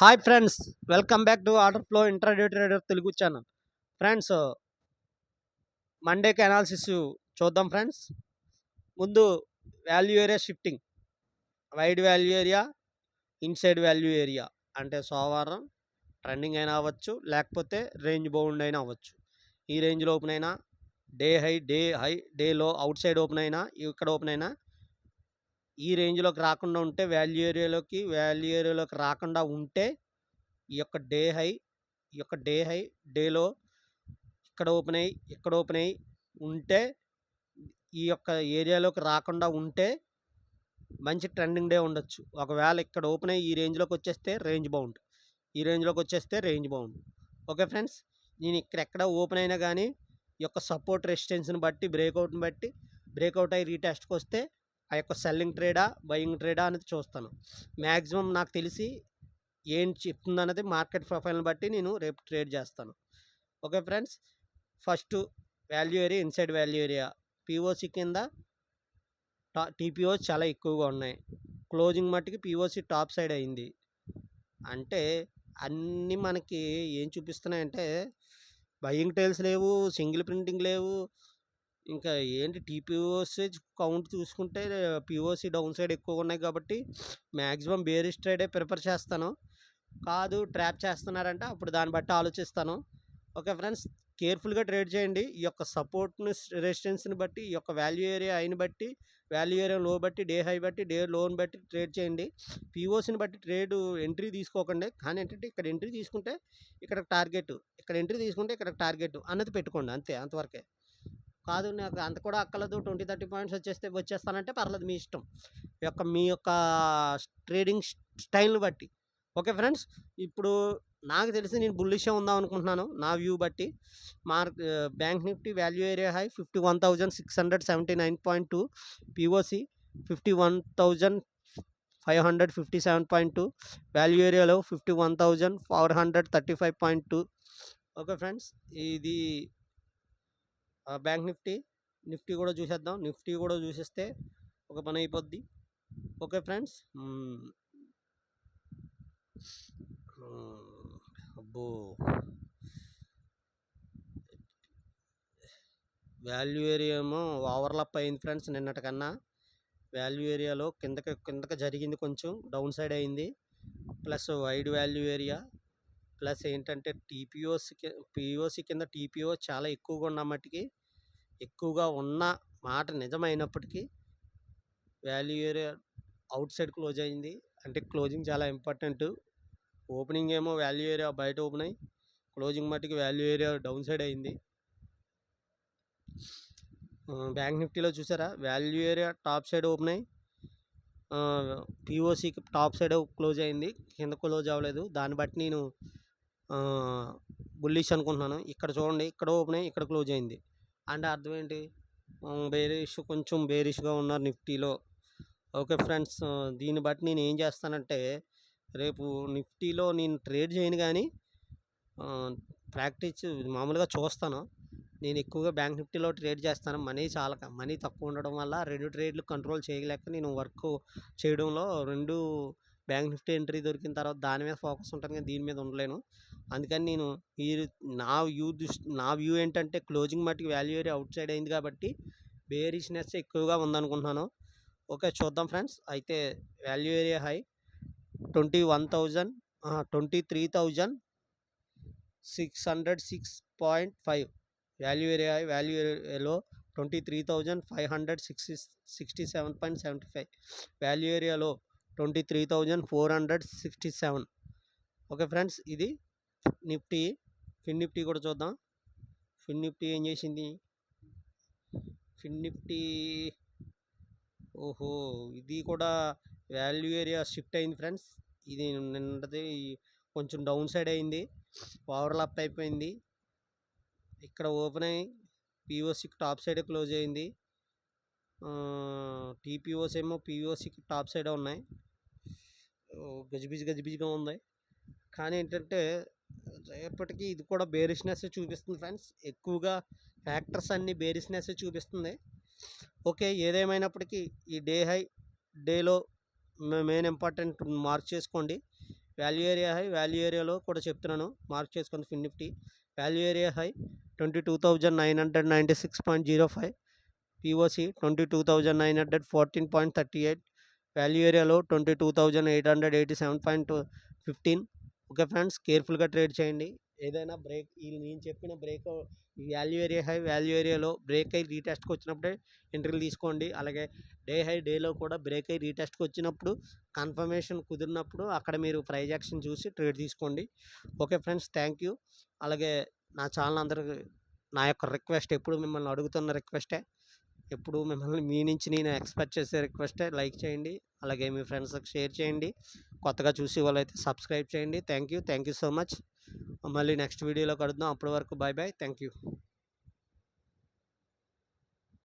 Hi friends, welcome back to order flow intraday trader Telugu channel. Friends, మండేకి analysis చూద్దాం friends. ముందు value area shifting, wide value area, inside value area అంటే సోమవారం trending అయినా అవ్వచ్చు, లేకపోతే రేంజ్ బౌండ్ అయినా అవ్వచ్చు. ఈ రేంజ్లో ఓపెన్ అయినా, డే హై డే లో అవుట్ సైడ్ ఓపెన్ అయినా, ఇక్కడ ఓపెన్ అయినా ఈ రేంజ్లోకి రాకుండా ఉంటే వాల్యూ ఏరియాలోకి రాకుండా ఉంటే ఈ యొక్క డే హై డేలో ఇక్కడ ఓపెన్ అయ్యి ఉంటే ఈ యొక్క ఏరియాలోకి రాకుండా ఉంటే మంచి ట్రెండింగ్ డే ఉండొచ్చు. ఒకవేళ ఇక్కడ ఓపెన్ అయ్యి ఈ రేంజ్లోకి వచ్చేస్తే రేంజ్ బౌండ్. ఓకే ఫ్రెండ్స్, నేను ఎక్కడ ఓపెన్ అయినా కానీ ఈ యొక్క సపోర్ట్ రెసిస్టెన్స్ని బట్టి బ్రేక్అవుట్ అయ్యి రీటెస్ట్కి వస్తే ఆ యొక్క సెల్లింగ్ ట్రేడా బయింగ్ ట్రేడా అనేది చూస్తాను. మ్యాక్సిమం నాకు తెలిసి ఏం చెప్తుంది అన్నది మార్కెట్ ప్రొఫైల్ని బట్టి నేను రేపు ట్రేడ్ చేస్తాను. Okay friends, first value area, inside value area, POC కింద టీపీఓ చాలా ఎక్కువగా ఉన్నాయి. క్లోజింగ్ మట్టుకి పిఓసి టాప్ సైడ్ అయింది. అంటే అన్నీ మనకి ఏం చూపిస్తున్నాయంటే బయింగ్ టైల్స్ లేవు, సింగిల్ ప్రింటింగ్ లేవు, ఇంకా ఏంటి టీపీఓసి కౌంట్ చూసుకుంటే పిఓసి డౌన్ సైడ్ ఎక్కువగా ఉన్నాయి. కాబట్టి మ్యాక్సిమం బేరిష్ ట్రేడే ప్రిఫర్ చేస్తాను. కాదు ట్రాప్ చేస్తున్నారంటే అప్పుడు దాన్ని బట్టి ఆలోచిస్తాను. ఓకే ఫ్రెండ్స్, కేర్ఫుల్గా ట్రేడ్ చేయండి. ఈ యొక్క సపోర్ట్ని రెసిస్టెన్స్ని బట్టి, ఈ యొక్క వాల్యూ ఏరియా హైని బట్టి, వాల్యూ ఏరియా లో బట్టి, డే హై బట్టి, డే లోని బట్టి ట్రేడ్ చేయండి. పిఓసిని బట్టి ట్రేడ్ ఎంట్రీ తీసుకోకండి. కానీ ఏంటంటే ఇక్కడ ఎంట్రీ తీసుకుంటే ఇక్కడ టార్గెట్, ఇక్కడ ఎంట్రీ తీసుకుంటే ఇక్కడ టార్గెట్ అన్నది పెట్టుకోండి, అంతే, అంతవరకే. కాదు నాకు అంత కూడా అక్కర్లేదు, 20-30 పాయింట్స్ వచ్చేస్తానంటే పర్లేదు, మీ ఇష్టం, మీ యొక్క ట్రేడింగ్ స్టైల్ని బట్టి. ఓకే ఫ్రెండ్స్, ఇప్పుడు నాకు తెలిసి నేను బుల్లిష్గా ఉందాం అనుకుంటున్నాను. నా వ్యూ బట్టి Bank Nifty value area high 51,679.2, POC 51,557.2, value ఏరియాలో 51,435.2. ఓకే ఫ్రెండ్స్, ఇది బ్యాంక్ నిఫ్టీ కూడా చూసేద్దాం. నిఫ్టీ కూడా చూసేస్తే ఒక పని అయిపోద్ది. ఓకే ఫ్రెండ్స్, అబ్బో, వాల్యూ ఏరియా ఏమో ఓవర్లాప్ అయింది ఫ్రెండ్స్. నిన్నటికన్నా వాల్యూ ఏరియాలో కిందకి జరిగింది, కొంచెం డౌన్ సైడ్ అయింది. Plus wide value area, plus ఏంటంటే పిఓసి కింద టీపీఓ చాలా ఎక్కువగా ఉన్న మట్టుకి, ఎక్కువగా ఉన్న మాట నిజమైనప్పటికీ value area outside close అయింది. అంటే క్లోజింగ్ చాలా ఇంపార్టెంట్. ఓపెనింగ్ ఏమో వాల్యూ ఏరియా బయట ఓపెన్ అయ్యి, క్లోజింగ్ మట్టుకి వాల్యూ ఏరియా డౌన్ సైడ్ అయింది. బ్యాంక్ నిఫ్టీలో చూసారా, value area top side open అయ్యి పిఓసికి టాప్ సైడ్ క్లోజ్ అయింది, కింద క్లోజ్ అవ్వలేదు. దాన్ని బట్టి నేను బుల్లిష్ అనుకుంటున్నాను. ఇక్కడ చూడండి, ఇక్కడ ఓపెన్ అయ్యి ఇక్కడ క్లోజ్ అయింది అంటే అర్థం ఏంటి, కొంచెం బేరిష్గా ఉన్నారు నిఫ్టీలో. ఓకే ఫ్రెండ్స్, దీన్ని బట్టి నేను ఏం చేస్తానంటే రేపు నిఫ్టీలో నేను ట్రేడ్ చేయను, కానీ ప్రాక్టీస్ మామూలుగా చూస్తాను. నేను ఎక్కువగా బ్యాంక్ నిఫ్టీలో ట్రేడ్ చేస్తాను. మనీ తక్కువ ఉండడం వల్ల 2 ట్రేడ్లు కంట్రోల్ చేయలేక నేను వర్క్ చేయడంలో బ్యాంక్ నిఫ్టీ ఎంట్రీ దొరికిన తర్వాత దాని మీద ఫోకస్ ఉంటాను, కానీ దీని మీద ఉండలేను. అందుకని నేను నా వ్యూ ఏంటంటే క్లోజింగ్ మట్టుకు వాల్యూ ఏరియా అవుట్ సైడ్ అయింది కాబట్టి బేరిష్నెస్ ఎక్కువగా ఉందనుకుంటున్నాను. ఓకే, చూద్దాం ఫ్రెండ్స్. అయితే వాల్యూ ఏరియా హై 23,606.5, వాల్యూ ఏరియాలో 23,567.75, వాల్యూ ఏరియాలో 23,467. ఓకే ఫ్రెండ్స్, ఇది నిఫ్టీ. ఫిన్ నిఫ్టీ కూడా చూద్దాం. ఫిన్ నిఫ్టీ ఏం చేసింది, ఓహో, ఇది కూడా వాల్యూ ఏరియా షిఫ్ట్ అయింది ఫ్రెండ్స్. ఇది నిన్నది కొంచెం డౌన్ సైడ్ అయింది, ఓవర్లాప్ అయిపోయింది. ఇక్కడ ఓపెన్ అయ్యి పిఓసికి టాప్ సైడ్ క్లోజ్ అయింది. టీపీఓస్ ఏమో పిఓసికి టాప్ సైడ్ ఉన్నాయి. గజిబిజిగా ఉంది. కానీ ఏంటంటే రేపటికి ఇది కూడా బేరిష్నెస్ చూపిస్తుంది ఫ్రెండ్స్. ఎక్కువగా ఫ్యాక్టర్స్ అన్నీ బేరిష్నెస్ చూపిస్తుంది. ఓకే, ఏదేమైనప్పటికీ ఈ డేలో మెయిన్ ఇంపార్టెంట్ మార్క్ చేసుకోండి. వాల్యూ ఏరియా హై, వాల్యూ ఏరియాలో కూడా చెప్తున్నాను, మార్క్ చేసుకుంది Fin Nifty. Value area high 22,996.05, POC 22,914.38, value ఏరియాలో 22,887.15. ఓకే ఫ్రెండ్స్, కేర్ఫుల్గా ట్రేడ్ చేయండి. ఏదైనా బ్రేక్ నేను చెప్పిన బ్రేక్ ఈ వాల్యూ ఏరియా హై, వాల్యూ ఏరియాలో బ్రేక్ అయ్యి రీటెస్ట్కి వచ్చినప్పుడే ఎంట్రీలు తీసుకోండి. అలాగే డే హై, డేలో కూడా బ్రేక్ అయ్యి రీటెస్ట్కి వచ్చినప్పుడు కన్ఫర్మేషన్ కుదిరినప్పుడు అక్కడ మీరు ప్రైజ్ యాక్షన్ చూసి ట్రేడ్ తీసుకోండి. Okay friends, thank you. అలాగే నా ఛానల్ అందరికి నా యొక్క రిక్వెస్ట్, ఎప్పుడు మిమ్మల్ని అడుగుతున్న రిక్వెస్టే, ఎప్పుడు మిమ్మల్ని మీ నుంచి నేను ఎక్స్పెక్ట్ చేసే రిక్వెస్టే, లైక్ చేయండి, అలాగే మీ ఫ్రెండ్స్కి షేర్ చేయండి, కొత్తగా చూసి వాళ్ళైతే సబ్స్క్రైబ్ చేయండి. Thank you so much. మళ్ళీ నెక్స్ట్ వీడియోలో కలుద్దాం. అప్పటి వరకు బాయ్ బాయ్, థ్యాంక్ యూ.